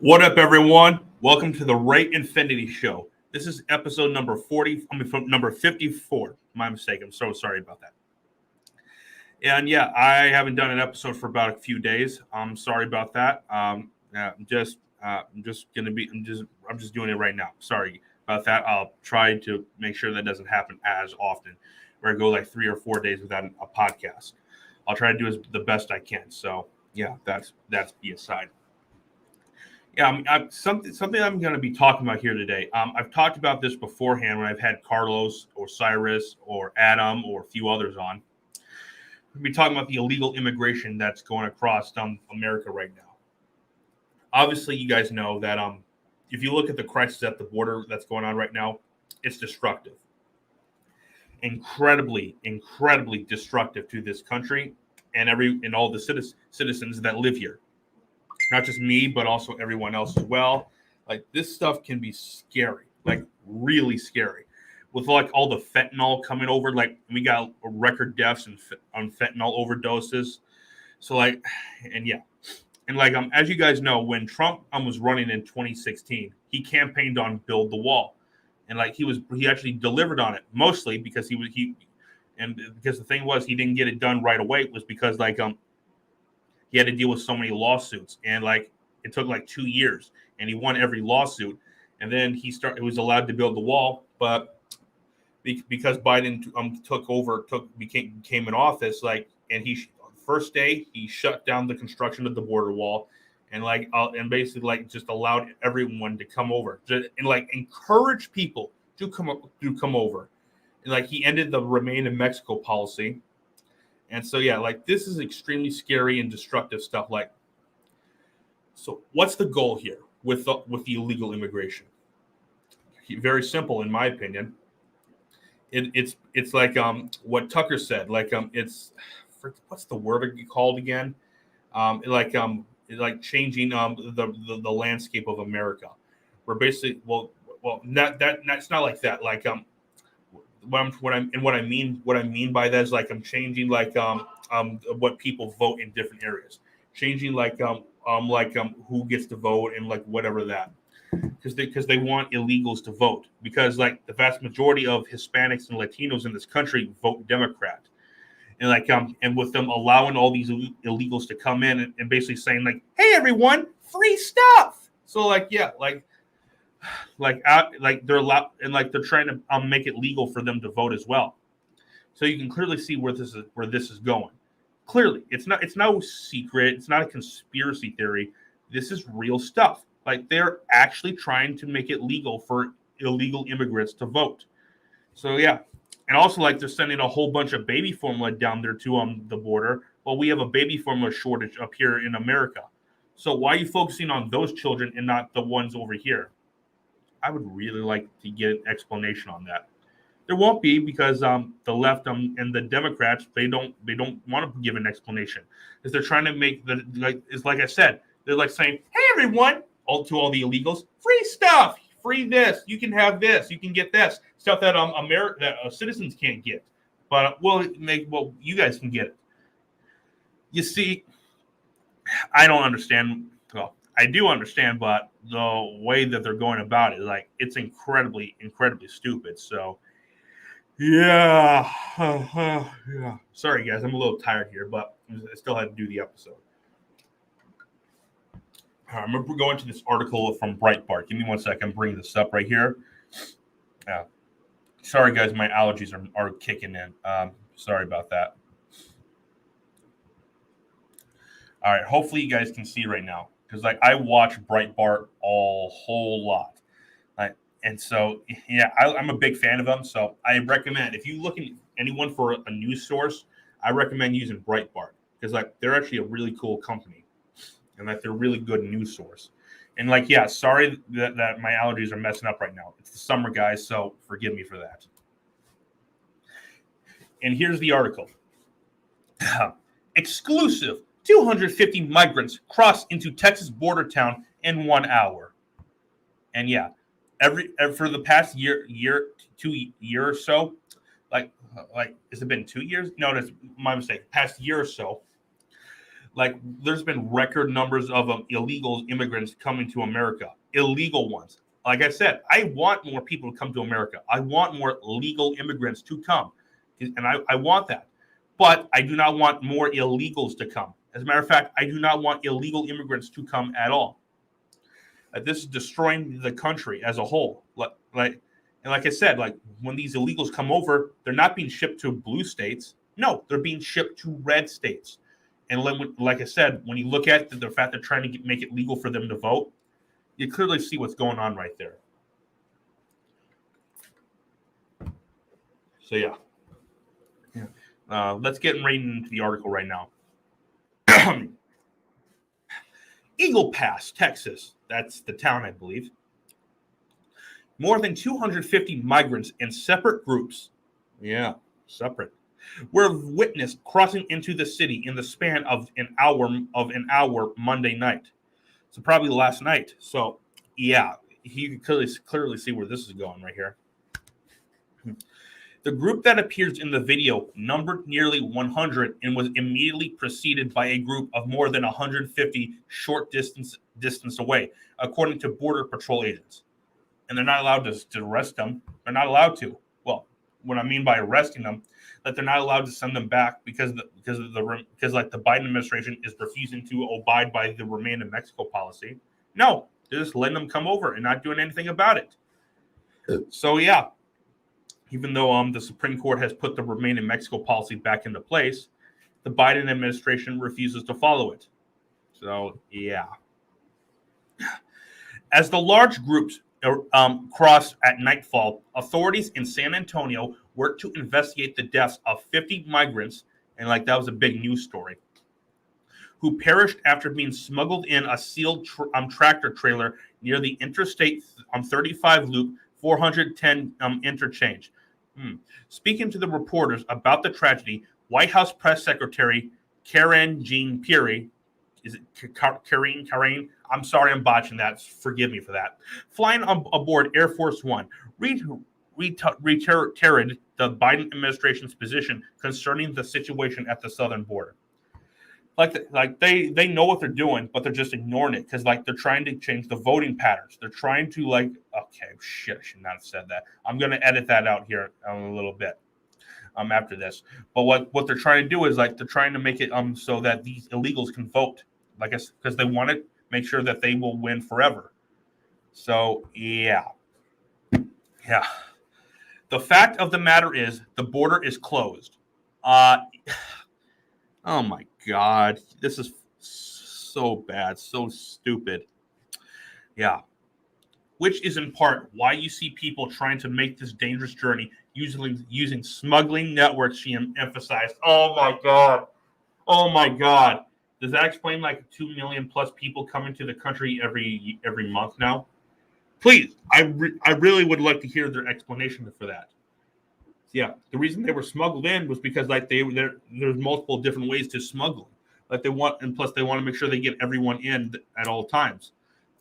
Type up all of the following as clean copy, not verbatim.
What up, everyone? Welcome to the Ray Infinity Show. This is episode number 40, from number 54. My mistake. I'm so sorry about that. And yeah, I haven't done an episode for about a few days. I'm sorry about that. I'm just doing it right now. Sorry about that. I'll try to make sure that doesn't happen as often, where I go like 3 or 4 days without a podcast. I'll try to do the best I can. So yeah, that's the aside. Yeah, something I'm going to be talking about here today. I've talked about this beforehand when I've had Carlos or Cyrus or Adam or a few others on. We'll be talking about the illegal immigration that's going across America right now. Obviously, you guys know that if you look at the crisis at the border that's going on right now, it's destructive. Incredibly destructive to this country and all the citizens that live here. Not just me, but also everyone else as well. Like, this stuff can be scary, like really scary. With like all the fentanyl coming over, like we got record deaths on fentanyl overdoses. So like, and yeah, and like as you guys know, when Trump was running in 2016, he campaigned on build the wall, and like he actually delivered on it, mostly because because the thing was he didn't get it done right away. It was because like he had to deal with so many lawsuits, and like it took like 2 years, and he won every lawsuit, and then he was allowed to build the wall. But because Biden became in office, like, and first day he shut down the construction of the border wall, and and basically like just allowed everyone to come over, and like encourage people to come over, and like he ended the Remain in Mexico policy. And so, yeah, like this is extremely scary and destructive stuff. Like, so what's the goal here with the illegal immigration? Very simple, in my opinion. It's like what Tucker said. Like what's the word called again? Like changing the landscape of America. We're basically that's not like that. Like what I mean by that is like I'm changing like what people vote in different areas, changing like who gets to vote and like whatever that, because they want illegals to vote, because like the vast majority of Hispanics and Latinos in this country vote Democrat, and like and with them allowing all these illegals to come in and basically saying like, hey everyone, free stuff. So like yeah, like they're allowed, and like they're trying to make it legal for them to vote as well. So you can clearly see where this is going. Clearly, it's no secret. It's not a conspiracy theory. This is real stuff. Like, they're actually trying to make it legal for illegal immigrants to vote. So yeah, and also like they're sending a whole bunch of baby formula down there to the border. Well, we have a baby formula shortage up here in America. So why are you focusing on those children and not the ones over here? I would really like to get an explanation on that. There won't be, because the left and the Democrats they don't want to give an explanation, because they're trying to make it's like I said, they're like saying, hey everyone, all the illegals, free stuff, free this, you can have this, you can get this stuff that citizens can't get, but you guys can get it. You see, I don't understand. Well, I do understand, but the way that they're going about it, like, it's incredibly stupid. So, yeah, yeah. Sorry, guys, I'm a little tired here, but I still had to do the episode. I remember going to this article from Breitbart. Give me 1 second. Bring this up right here. Sorry, guys, my allergies are kicking in. Sorry about that. All right, hopefully you guys can see right now, because like I watch Breitbart a whole lot, and so yeah, I'm a big fan of them. So I recommend, if you looking anyone for a news source, I recommend using Breitbart, because like they're actually a really cool company, and like they're a really good news source. And like yeah, sorry that my allergies are messing up right now. It's the summer, guys, so forgive me for that. And here's the article. Exclusive. 250 migrants crossed into Texas border town in 1 hour. And yeah, for the past year or so, like has it been 2 years? No, that's my mistake. Past year or so, Like there's been record numbers of illegal immigrants coming to America, illegal ones. Like I said, I want more people to come to America. I want more legal immigrants to come, and I want that. But I do not want more illegals to come. As a matter of fact, I do not want illegal immigrants to come at all. This is destroying the country as a whole. Like I said, like when these illegals come over, they're not being shipped to blue states. No, they're being shipped to red states. And like I said, when you look at the fact they're trying to make it legal for them to vote, you clearly see what's going on right there. So yeah. Let's get right into the article right now. Eagle Pass, Texas. That's the town, I believe. More than 250 migrants in separate groups. Yeah, separate. Were witnessed crossing into the city in the span of an hour Monday night. So probably last night. So yeah, you can clearly see where this is going right here. The group that appears in the video numbered nearly 100 and was immediately preceded by a group of more than 150 short distance away, according to Border Patrol agents. And they're not allowed to arrest them. They're not allowed to. Well, what I mean by arresting them, that they're not allowed to send them back because the Biden administration is refusing to abide by the Remain in Mexico policy. No, they're just letting them come over and not doing anything about it. So yeah. Even though the Supreme Court has put the Remain in Mexico policy back into place, the Biden administration refuses to follow it. So, yeah. As the large groups crossed at nightfall, authorities in San Antonio worked to investigate the deaths of 50 migrants, and that was a big news story, who perished after being smuggled in a sealed tractor trailer near the Interstate 35 loop 410 interchange. Speaking to the reporters about the tragedy, White House Press Secretary Karine Jean-Pierre, is it Karine? I'm sorry, I'm botching that. Forgive me for that. Flying aboard Air Force One, reiterated the Biden administration's position concerning the situation at the southern border. They know what they're doing, but they're just ignoring it because they're trying to change the voting patterns. They're trying to okay, shit, I should not have said that. I'm going to edit that out here in a little bit after this. But what they're trying to do is they're trying to make it so that these illegals can vote, because they want to make sure that they will win forever. So yeah. The fact of the matter is the border is closed. Oh my God, this is so bad, so stupid. Yeah. Which is in part why you see people trying to make this dangerous journey using smuggling networks, she emphasized. Oh my God. Does that explain 2 million plus people coming to the country every month now? Please, I really would like to hear their explanation for that. Yeah, the reason they were smuggled in was because there's multiple different ways to smuggle. They want to make sure they get everyone in at all times.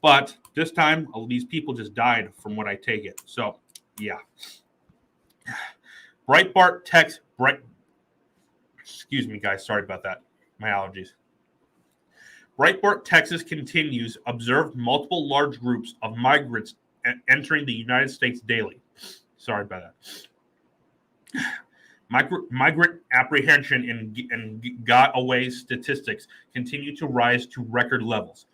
But this time, these people just died from what I take it. So, yeah. Excuse me, guys. Sorry about that. My allergies. Breitbart, Texas continues observed multiple large groups of migrants entering the United States daily. Sorry about that. Migrant apprehension and got-away statistics continue to rise to record levels.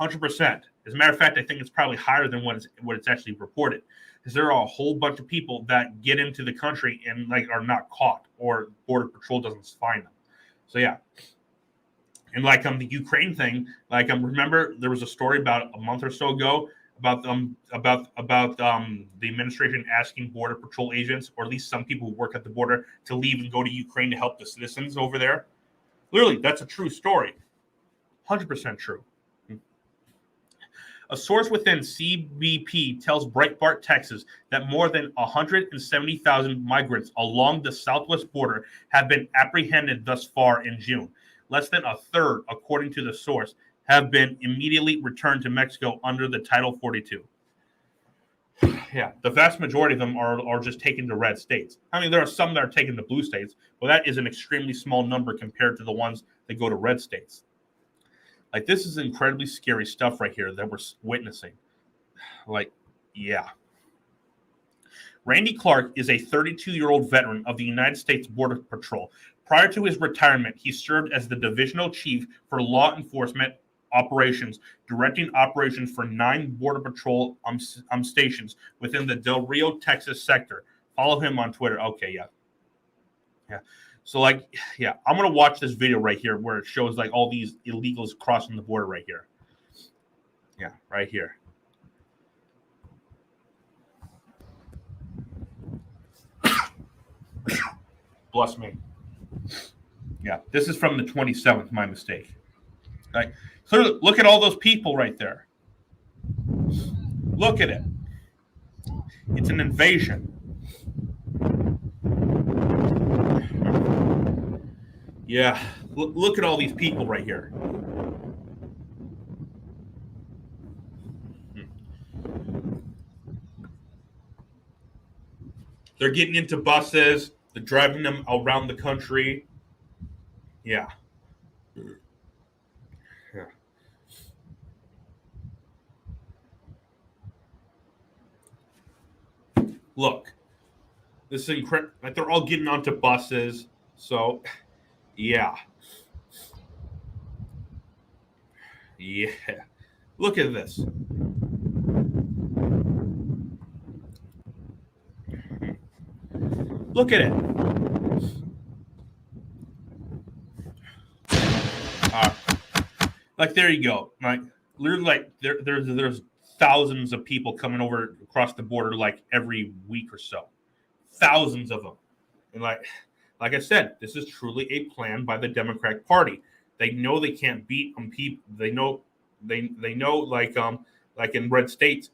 100%. As a matter of fact, I think it's probably higher than what it's actually reported, because there are a whole bunch of people that get into the country and are not caught, or Border Patrol doesn't find them. So yeah. And the Ukraine thing, remember there was a story about a month or so ago about the administration asking Border Patrol agents, or at least some people who work at the border, to leave and go to Ukraine to help the citizens over there. Literally, that's a true story. 100% true. A source within CBP tells Breitbart, Texas, that more than 170,000 migrants along the southwest border have been apprehended thus far in June. Less than a third, according to the source, have been immediately returned to Mexico under the Title 42. Yeah, the vast majority of them are just taken to red states. I mean, there are some that are taken to blue states, but that is an extremely small number compared to the ones that go to red states. Like, this is incredibly scary stuff right here that we're witnessing. Like, yeah. Randy Clark is a 32-year-old veteran of the United States Border Patrol. Prior to his retirement, he served as the divisional chief for law enforcement operations, directing operations for 9 Border Patrol stations within the Del Rio, Texas sector. Follow him on Twitter. Okay, yeah. So, like, yeah, I'm going to watch this video right here where it shows, like, all these illegals crossing the border right here. Yeah, right here. Bless me. Yeah, this is from the 27th, my mistake. Like, clearly, look at all those people right there. Look at it. It's an invasion. Yeah, look at all these people right here. They're getting into buses. They're driving them around the country. Yeah. Look, this is incredible. Like, they're all getting onto buses. So, yeah. Yeah. Look at this. Look at it. Like, there you go. Like, literally, like, there's thousands of people coming over across the border like every week or so. Thousands of them. And like I said, this is truly a plan by the Democratic Party. They know they can't beat people. They know like in red states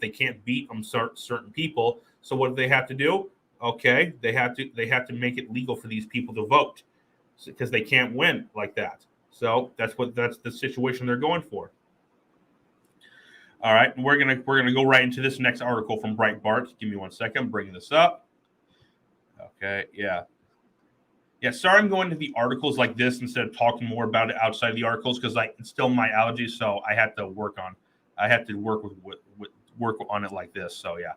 they can't beat certain people. So what do they have to do? Okay, they have to make it legal for these people to vote because they can't win like that. So that's the situation they're going for. All right, and we're gonna go right into this next article from Breitbart. Give me 1 second. I'm bringing this up. Okay, yeah. Sorry, I'm going to the articles like this instead of talking more about it outside of the articles because like it's still my allergies, so I have to work on it like this. So yeah,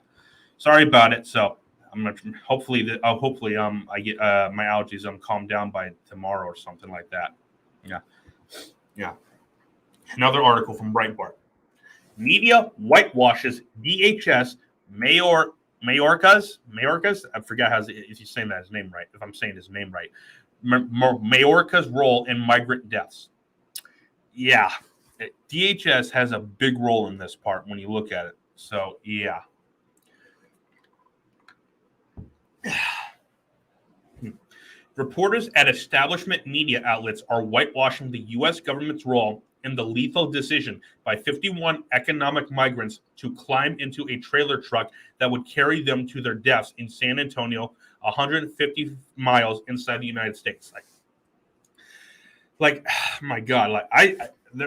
sorry about it. So I'm gonna hopefully I get my allergies calm down by tomorrow or something like that. Yeah. Another article from Breitbart. Media whitewashes DHS Mayorkas. I forgot if he's saying his name right. If I'm saying his name right, Mayorkas' role in migrant deaths. Yeah, DHS has a big role in this part when you look at it. So yeah. Reporters at establishment media outlets are whitewashing the U.S. government's role in the lethal decision by 51 economic migrants to climb into a trailer truck that would carry them to their deaths in San Antonio, 150 miles inside the United States. Like my God, like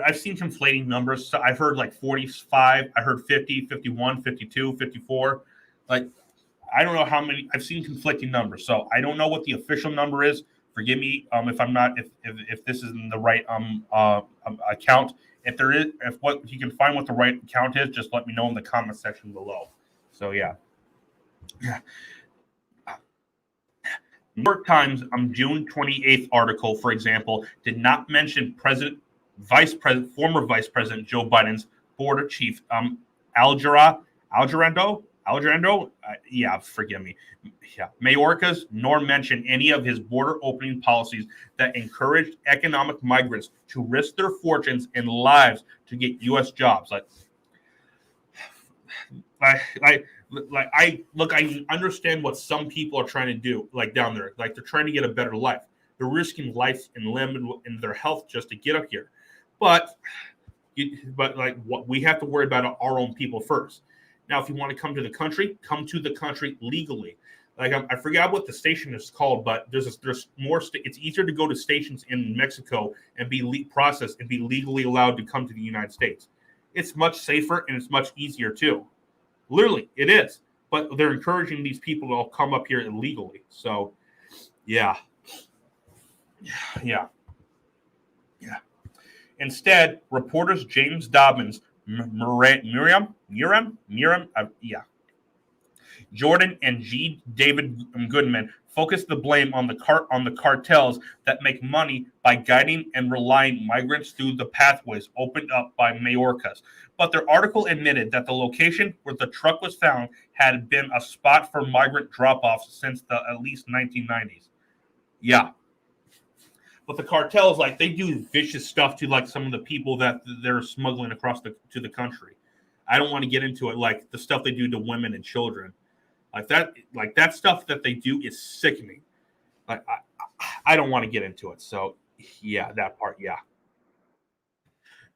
I've seen conflating numbers. So I've heard like 45, I heard 50, 51, 52, 54. Like, I don't know how many. I've seen conflicting numbers, so I don't know what the official number is. Forgive me if I'm not if this isn't the right account. If there is, if you can find what the right account is, just let me know in the comment section below. So yeah. New York Times June 28th article, for example, did not mention former Vice President Joe Biden's border chief Alejandro, forgive me. Yeah, Mayorkas, nor mention any of his border opening policies that encouraged economic migrants to risk their fortunes and lives to get U.S. jobs. I understand what some people are trying to do, like down there, like they're trying to get a better life. They're risking life and limb and their health just to get up here, but what we have to worry about our own people first. Now, if you want to come to the country, come to the country legally. Like I forgot what the station is called, but there's more. It's easier to go to stations in Mexico and be processed and be legally allowed to come to the United States. It's much safer and it's much easier too. Literally, it is. But they're encouraging these people to all come up here illegally. So, yeah. Instead, reporters James Dobbins, Miriam, Jordan, and G. David Goodman focused the blame on the cartels that make money by guiding and relying migrants through the pathways opened up by Mayorkas. But their article admitted that the location where the truck was found had been a spot for migrant drop-offs since the at least 1990s. Yeah. But the cartels, like, they do vicious stuff to like some of the people that they're smuggling across to the country. I don't want to get into it, like the stuff they do to women and children. Like that stuff that they do is sickening. Like I don't want to get into it. So yeah, that part, yeah.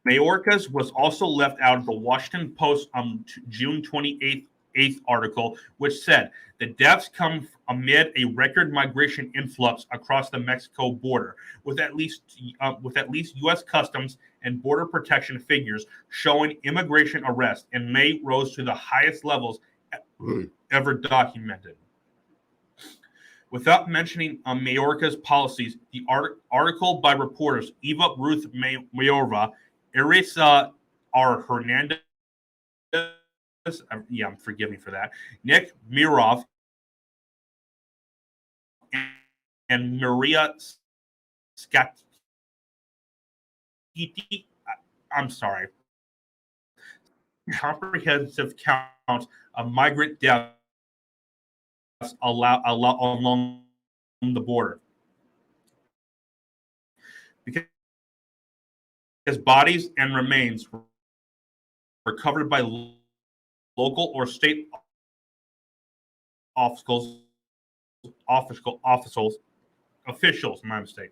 Mayorkas was also left out of the Washington Post on June 28th article, which said the deaths come amid a record migration influx across the Mexico border, with at least U.S. Customs and Border Protection figures showing immigration arrests in May rose to the highest levels ever documented. Without mentioning Mayorkas' policies, the article by reporters Eva Ruth Mayorva, Erisa R. Hernandez, forgive me for that, Nick Mirov, and Maria Scatti, I'm sorry, comprehensive count of migrant deaths along the border. Because bodies and remains were recovered by local or state officials, my mistake.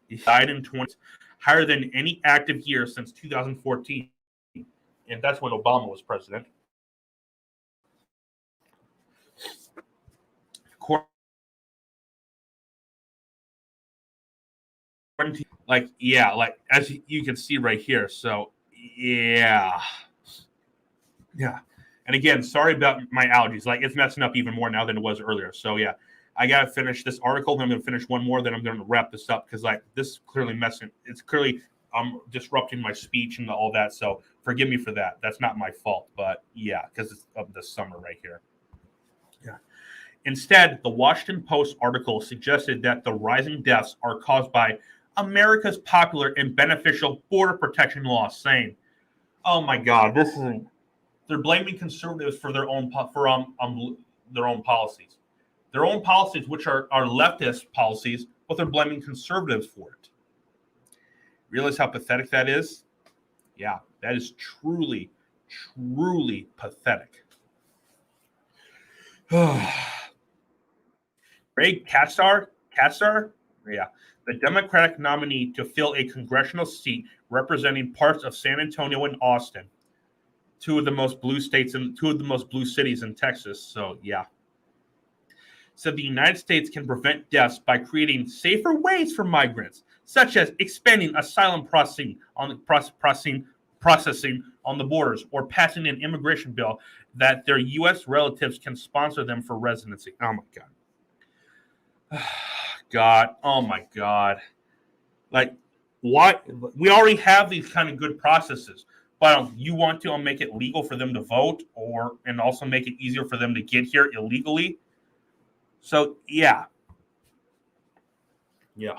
He died in 20, higher than any active year since 2014, and that's when Obama was president. Like as you can see right here. So yeah. And again, sorry about my allergies. Like, it's messing up even more now than it was earlier. So yeah, I gotta finish this article. Then I'm gonna finish one more. Then I'm gonna wrap this up because like this is clearly messing. It's clearly disrupting my speech and all that. So forgive me for that. That's not my fault. But yeah, because it's of the summer right here. Yeah. Instead, the Washington Post article suggested that the rising deaths are caused by America's popular and beneficial border protection laws, saying, "Oh my God, this is." They're blaming conservatives for their own policies, which are leftist policies, but they're blaming conservatives for it. Realize how pathetic that is? Yeah, that is truly, truly pathetic. Greg Casar, yeah, the Democratic nominee to fill a congressional seat representing parts of San Antonio and Austin, two of the most blue cities in Texas. So yeah, said the United States can prevent deaths by creating safer ways for migrants, such as expanding asylum processing on the borders, or passing an immigration bill that their U.S. relatives can sponsor them for residency. Oh my God. Oh my God. Like, what? We already have these kind of good processes, but you want to make it legal for them to vote, and also make it easier for them to get here illegally. So yeah. The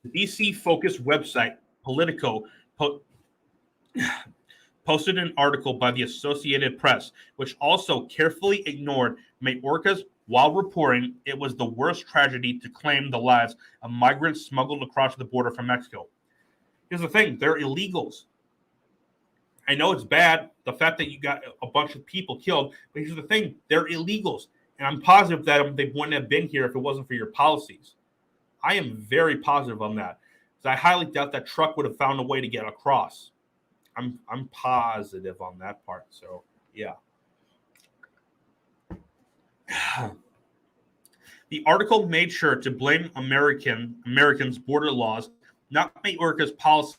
DC-focused website Politico posted an article by the Associated Press, which also carefully ignored Mayorkas while reporting it was the worst tragedy to claim the lives of migrants smuggled across the border from Mexico. Here's the thing, they're illegals. I know it's bad, the fact that you got a bunch of people killed, but here's the thing, they're illegals. And I'm positive that they wouldn't have been here if it wasn't for your policies. I am very positive on that. Because I highly doubt that truck would have found a way to get across. I'm positive on that part. So yeah. The article made sure to blame Americans' border laws, not Mayorkas' policy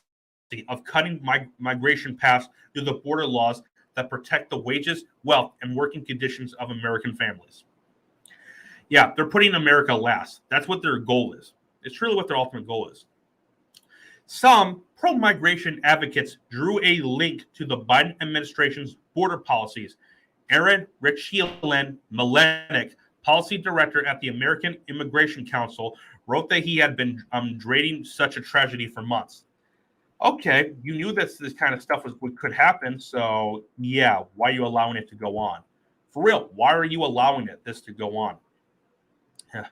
of cutting migration paths through the border laws that protect the wages, wealth, and working conditions of American families. Yeah, they're putting America last. That's what their goal is. It's truly what their ultimate goal is. Some pro-migration advocates drew a link to the Biden administration's border policies. Aaron Richie-Melenik, policy director at the American Immigration Council, wrote that he had been dreading such a tragedy for months. Okay, you knew that this kind of stuff could happen, so yeah, why are you allowing it to go on? For real, why are you allowing this to go on? Yeah.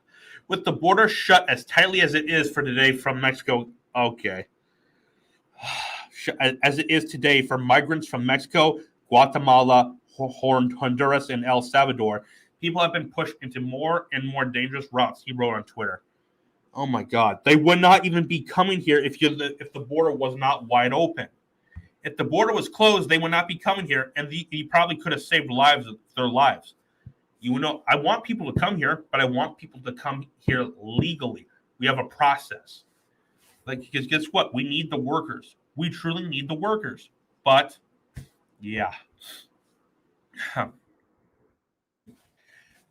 With the border shut as tightly as it is for today from Mexico, okay. As it is today for migrants from Mexico, Guatemala, Honduras, and El Salvador, people have been pushed into more and more dangerous routes, he wrote on Twitter. Oh my God. They would not even be coming here if the border was not wide open. If the border was closed, they would not be coming here, and he probably could have saved their lives. You know, I want people to come here, but I want people to come here legally. We have a process. Because guess what? We need the workers. We truly need the workers. But, yeah.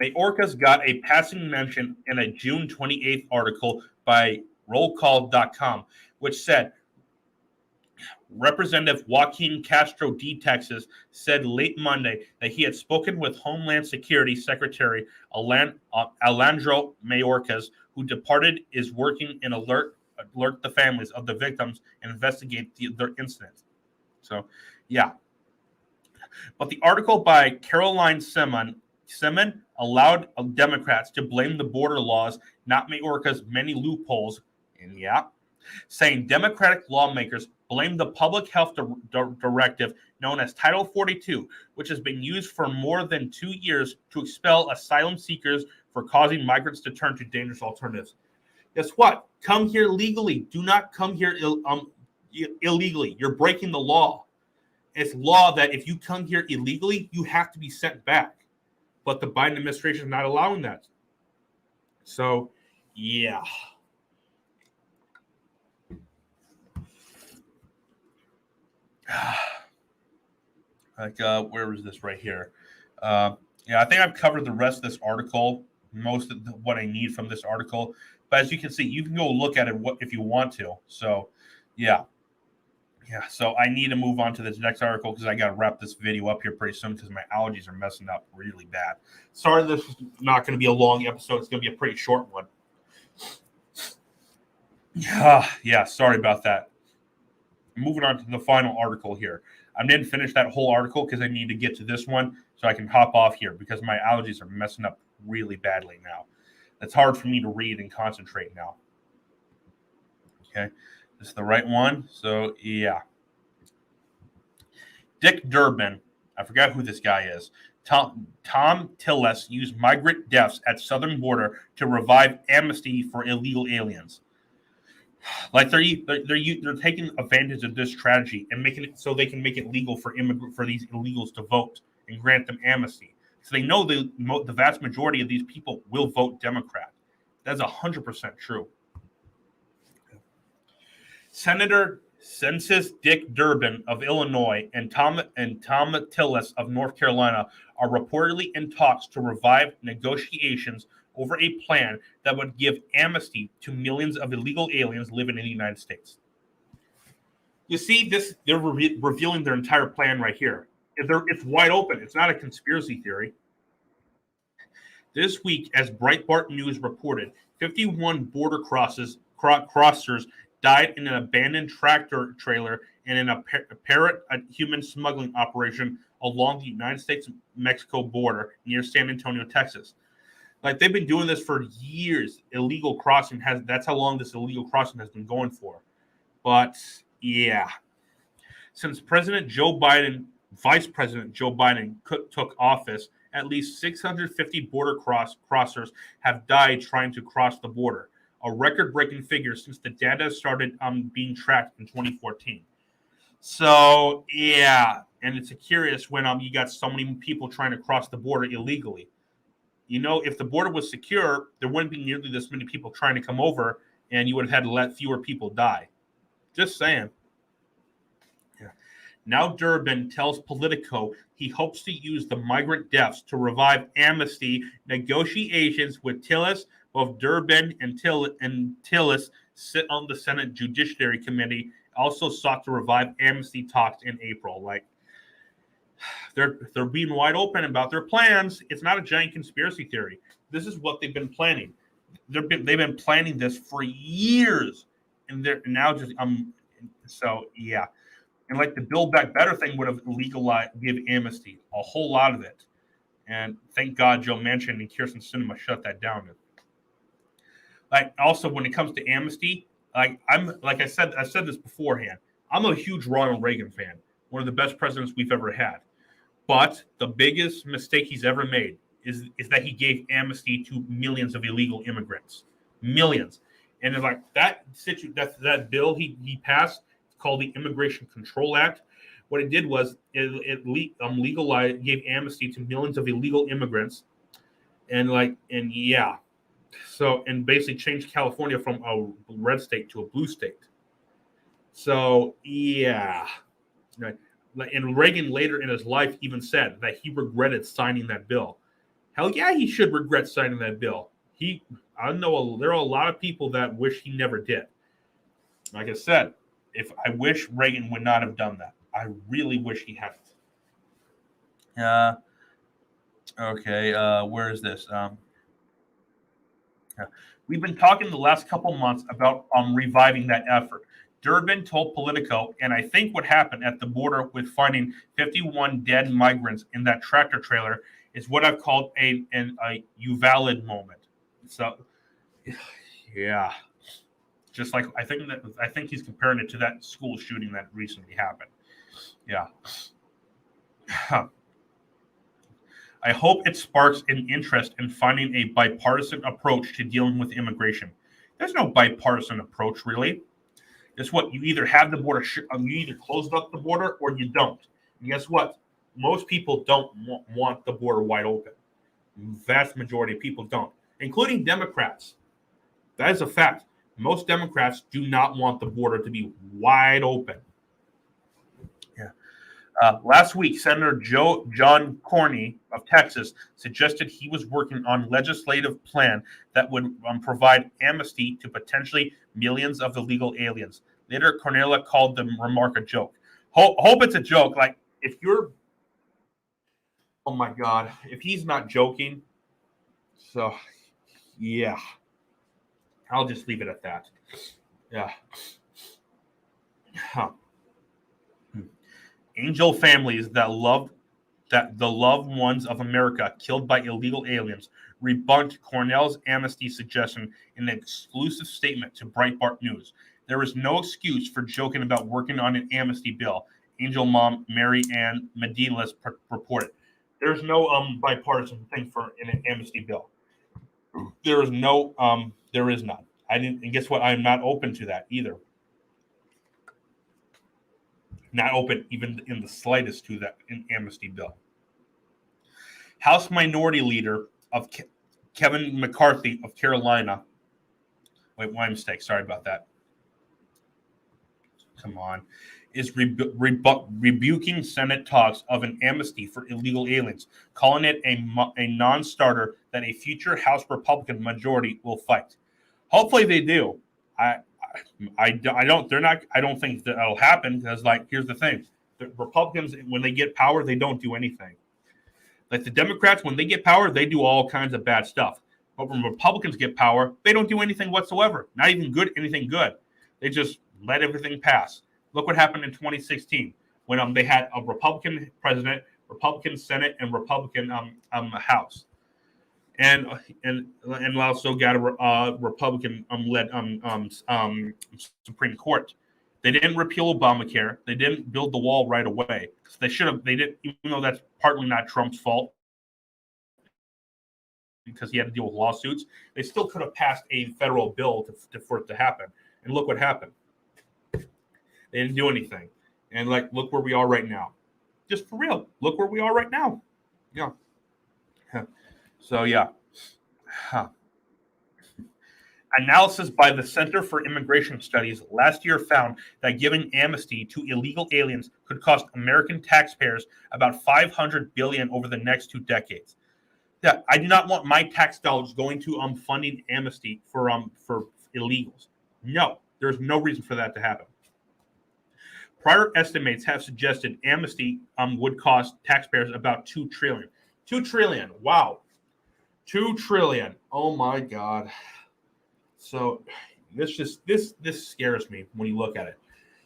Mayorkas got a passing mention in a June 28th article by rollcall.com, which said, Representative Joaquin Castro D. Texas said late Monday that he had spoken with Homeland Security Secretary Alejandro Mayorkas, who departed, is working in alert the families of the victims and investigate their incident. So, yeah. But the article by Caroline Simon allowed Democrats to blame the border laws, not Mayorkas' many loopholes, and yeah, saying Democratic lawmakers blame the public health directive known as Title 42, which has been used for more than 2 years to expel asylum seekers for causing migrants to turn to dangerous alternatives. Guess what? Come here legally. Do not come here illegally. You're breaking the law. It's law that if you come here illegally, you have to be sent back. But the Biden administration is not allowing that. So, yeah. Where was this right here? Yeah, I think I've covered the rest of this article, most of what I need from this article. But as you can see, you can go look at it if you want to. So, yeah. Yeah, so I need to move on to this next article because I got to wrap this video up here pretty soon because my allergies are messing up really bad. Sorry, this is not going to be a long episode. It's going to be a pretty short one. Yeah, sorry about that. Moving on to the final article here. I didn't finish that whole article because I need to get to this one so I can hop off here because my allergies are messing up really badly now. It's hard for me to read and concentrate now. Okay. This is the right one. So, yeah. Dick Durbin. I forgot who this guy is. Tom Tillis used migrant deaths at southern border to revive amnesty for illegal aliens. Like they're taking advantage of this strategy and making it so they can make it legal for these illegals to vote and grant them amnesty. So they know the vast majority of these people will vote Democrat. That's 100% true. Senator Census Dick Durbin of Illinois and Tom Tillis of North Carolina are reportedly in talks to revive negotiations over a plan that would give amnesty to millions of illegal aliens living in the United States. You see, they're revealing their entire plan right here. It's wide open. It's not a conspiracy theory. This week, as Breitbart News reported, 51 border crossers died in an abandoned tractor trailer and in a human smuggling operation along the United States-Mexico border near San Antonio, Texas. Like they've been doing this for years. Illegal crossing that's how long this illegal crossing has been going for. But yeah, since Vice President Joe Biden took office, at least 650 border crossers have died trying to cross the border, a record-breaking figure since the data started being tracked in 2014. So yeah, and it's curious when you got so many people trying to cross the border illegally. You know, if the border was secure, there wouldn't be nearly this many people trying to come over, and you would have had to let fewer people die. Just saying. Yeah. Now Durbin tells Politico he hopes to use the migrant deaths to revive amnesty negotiations with Tillis. Both Durbin and Tillis sit on the Senate Judiciary Committee, also sought to revive amnesty talks in April. Like, they're being wide open about their plans. It's not a giant conspiracy theory. This is what they've been planning. They've been planning this for years, and they're now just so yeah. And like the Build Back Better thing would have legalized, give amnesty, a whole lot of it. And thank God Joe Manchin and Kirsten Sinema shut that down. Like, also when it comes to amnesty, I said this beforehand. I'm a huge Ronald Reagan fan, one of the best presidents we've ever had. But the biggest mistake he's ever made is that he gave amnesty to millions of illegal immigrants, millions. And it's like that bill he passed, called the Immigration Control Act. What it did was it legalized, gave amnesty to millions of illegal immigrants, and basically changed California from a red state to a blue state. So yeah, and Reagan later in his life even said that he regretted signing that bill. Hell yeah, he should regret signing that bill. I know there are a lot of people that wish he never did. Like I said, I wish Reagan would not have done that. I really wish he hadn't. Okay. Where is this? We've been talking the last couple months about reviving that effort. Durbin told Politico, and I think what happened at the border with finding 51 dead migrants in that tractor trailer is what I've called a Uvalid moment. So, yeah. Just like I think he's comparing it to that school shooting that recently happened. Yeah. I hope it sparks an interest in finding a bipartisan approach to dealing with immigration. There's no bipartisan approach, really. It's what you either have the border, you either close up the border or you don't. And guess what? Most people don't want the border wide open. Vast majority of people don't, including Democrats. That is a fact. Most Democrats do not want the border to be wide open. Yeah. Last week, Senator John Cornyn of Texas suggested he was working on a legislative plan that would provide amnesty to potentially millions of illegal aliens. Later, Cornelia called the remark a joke. Hope it's a joke. Like, if you're, oh my God, if he's not joking, so yeah. I'll just leave it at that. Yeah. Huh. Angel families that the loved ones of America killed by illegal aliens rebunked Cornell's amnesty suggestion in an exclusive statement to Breitbart News. There is no excuse for joking about working on an amnesty bill, Angel mom Mary Ann Medeiros reported. There's no bipartisan thing for an amnesty bill. There is no there is none. And guess what? I'm not open to that either. Not open even in the slightest to that amnesty bill. House Minority Leader of Kevin McCarthy of Carolina. Wait, my mistake. Sorry about that. Come on. Is rebuking Senate talks of an amnesty for illegal aliens, calling it a non-starter that a future House Republican majority will fight. Hopefully they do. I don't think that'll happen because, like, here's the thing: the Republicans, when they get power, they don't do anything. Like the Democrats, when they get power, they do all kinds of bad stuff. But when Republicans get power, they don't do anything whatsoever. Not even anything good. They just let everything pass. Look what happened in 2016 when they had a Republican president, Republican Senate, and Republican House, and also got a Republican led Supreme Court. They didn't repeal Obamacare. They didn't build the wall right away. They should have. They didn't, even though that's partly not Trump's fault because he had to deal with lawsuits. They still could have passed a federal bill for it to happen. And look what happened. They didn't do anything. And look where we are right now. Just for real. Look where we are right now. Yeah. So yeah. Huh. Analysis by the Center for Immigration Studies last year found that giving amnesty to illegal aliens could cost American taxpayers about $500 billion over the next 2 decades. Yeah, I do not want my tax dollars going to funding amnesty for illegals. No, there's no reason for that to happen. Prior estimates have suggested amnesty would cost taxpayers about $2 trillion. $2 trillion. Wow. $2 trillion. Oh my God. So this scares me when you look at it.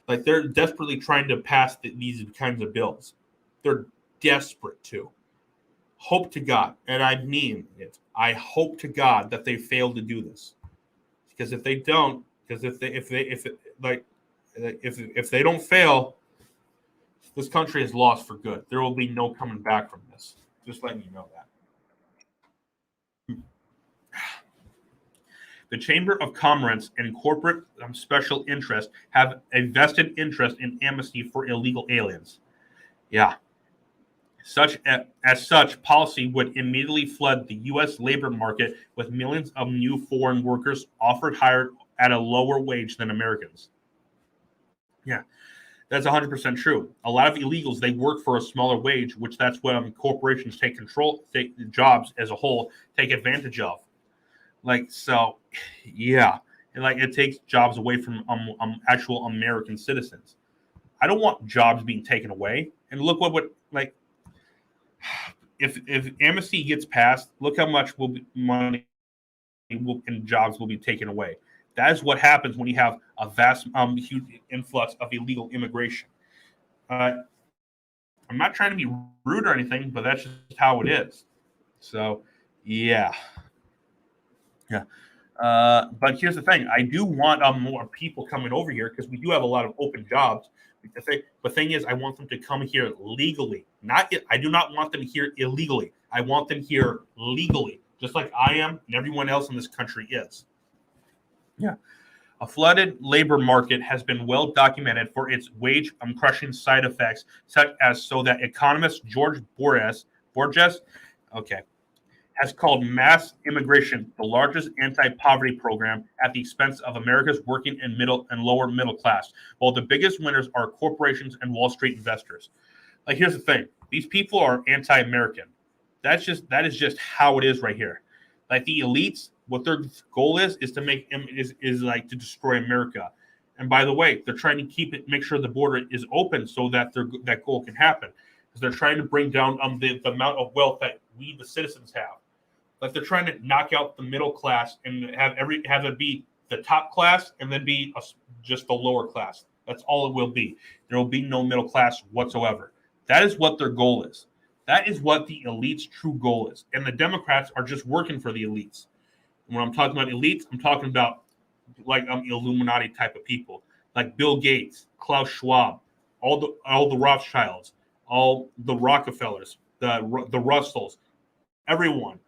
Like, they're desperately trying to pass these kinds of bills. They're desperate to. Hope to God, and I mean it. I hope to God that they fail to do this, because if they don't, because if they don't fail, this country is lost for good. There will be no coming back from this. Just letting you know that. The Chamber of Commerce and corporate special interest have a vested interest in amnesty for illegal aliens. Yeah. As such, policy would immediately flood the U.S. labor market with millions of new foreign workers hired at a lower wage than Americans. Yeah, that's 100% true. A lot of illegals, they work for a smaller wage, which that's what corporations take jobs as a whole, take advantage of. Like, so, yeah. And like, it takes jobs away from actual American citizens. I don't want jobs being taken away. And look what like, if amnesty gets passed, look how much money and jobs will be taken away. That is what happens when you have a vast, huge influx of illegal immigration. I'm not trying to be rude or anything, but that's just how it is. So, yeah. But here's the thing: I do want more people coming over here, because we do have a lot of open jobs. The thing is, I want them to come here legally. I do not want them here illegally. I want them here legally, just like I am and everyone else in this country is. Yeah. A flooded labor market has been well documented for its wage crushing side effects, such as so that economist George Borges, has called mass immigration the largest anti-poverty program at the expense of America's working and lower middle class, while the biggest winners are corporations and Wall Street investors. Like, here's the thing: these people are anti-American. That is just how it is right here. Like, the elites, what their goal is to make is like to destroy America. And by the way, they're trying to make sure the border is open so that that goal can happen, because they're trying to bring down the amount of wealth that we, the citizens, have. Like, they're trying to knock out the middle class and have it be the top class and then be just the lower class. That's all it will be. There will be no middle class whatsoever. That is what their goal is. That is what the elites' true goal is. And the Democrats are just working for the elites. And when I'm talking about elites, I'm talking about like Illuminati type of people, like Bill Gates, Klaus Schwab, all the Rothschilds, all the Rockefellers, the Russells, everyone.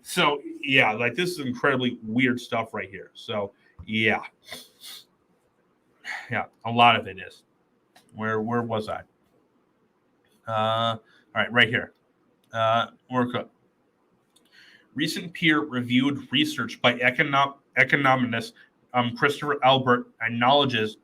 So yeah, like, this is incredibly weird stuff right here. So yeah, a lot of it is. Where was I? All right, right here. Recent peer-reviewed research by economist Christopher Albert acknowledges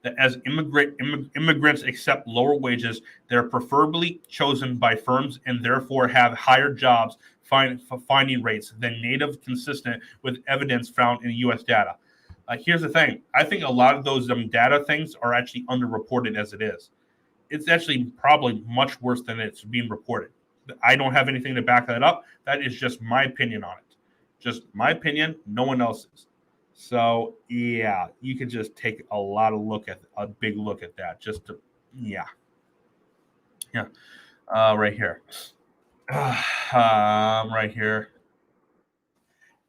that as immigrants accept lower wages, they're preferably chosen by firms and therefore have higher jobs finding rates than native, consistent with evidence found in U.S. data. Here's the thing: I think a lot of those data things are actually underreported as it is. It's actually probably much worse than it's being reported. I don't have anything to back that up. That is just my opinion on it. Just my opinion, no one else's. So yeah, you can just take a big look at that. Just to, right here, right here.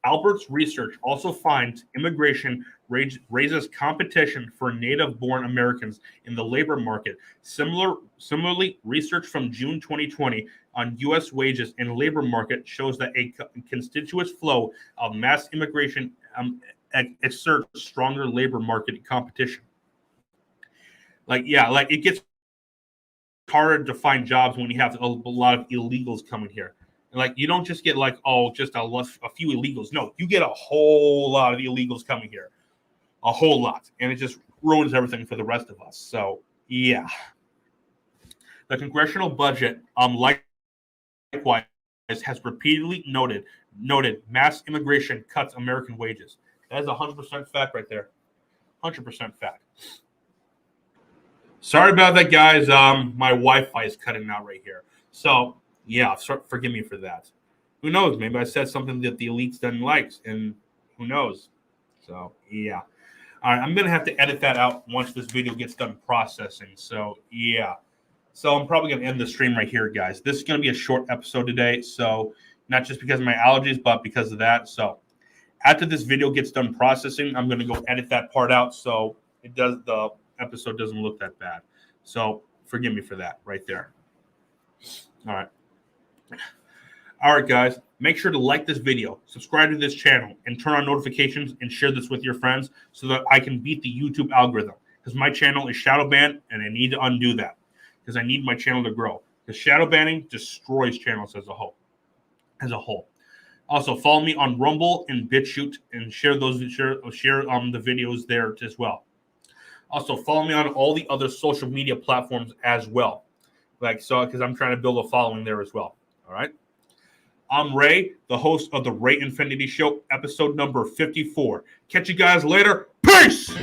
Albert's research also finds immigration raises competition for native-born Americans in the labor market. Similarly, research from June 2020 on U.S. wages and labor market shows that a constituous flow of mass immigration exerts stronger labor market competition. Like it gets harder to find jobs when you have a lot of illegals coming here. And like, you don't just get like, oh, just a few illegals. No, you get a whole lot of illegals coming here, a whole lot, and it just ruins everything for the rest of us. So yeah, the congressional budget, likewise, has repeatedly noted mass immigration cuts American wages. That is 100% fact right there. 100% fact. Sorry about that, guys. My Wi-Fi is cutting out right here. So yeah, forgive me for that. Who knows? Maybe I said something that the elites didn't like, and who knows? So yeah. All right, I'm gonna have to edit that out once this video gets done processing. So yeah. So I'm probably gonna end the stream right here, guys. This is gonna be a short episode today. So not just because of my allergies, but because of that. So after this video gets done processing, I'm gonna go edit that part out so the episode doesn't look that bad. So forgive me for that right there. All right. All right, guys. Make sure to like this video, subscribe to this channel, and turn on notifications and share this with your friends so that I can beat the YouTube algorithm. Because my channel is shadow banned, and I need to undo that because I need my channel to grow. Because shadow banning destroys channels as a whole. Also, follow me on Rumble and BitChute and share the videos there as well. Also, follow me on all the other social media platforms as well. Because I'm trying to build a following there as well. All right. I'm Ray, the host of the Ray Infinity Show, episode number 54. Catch you guys later. Peace!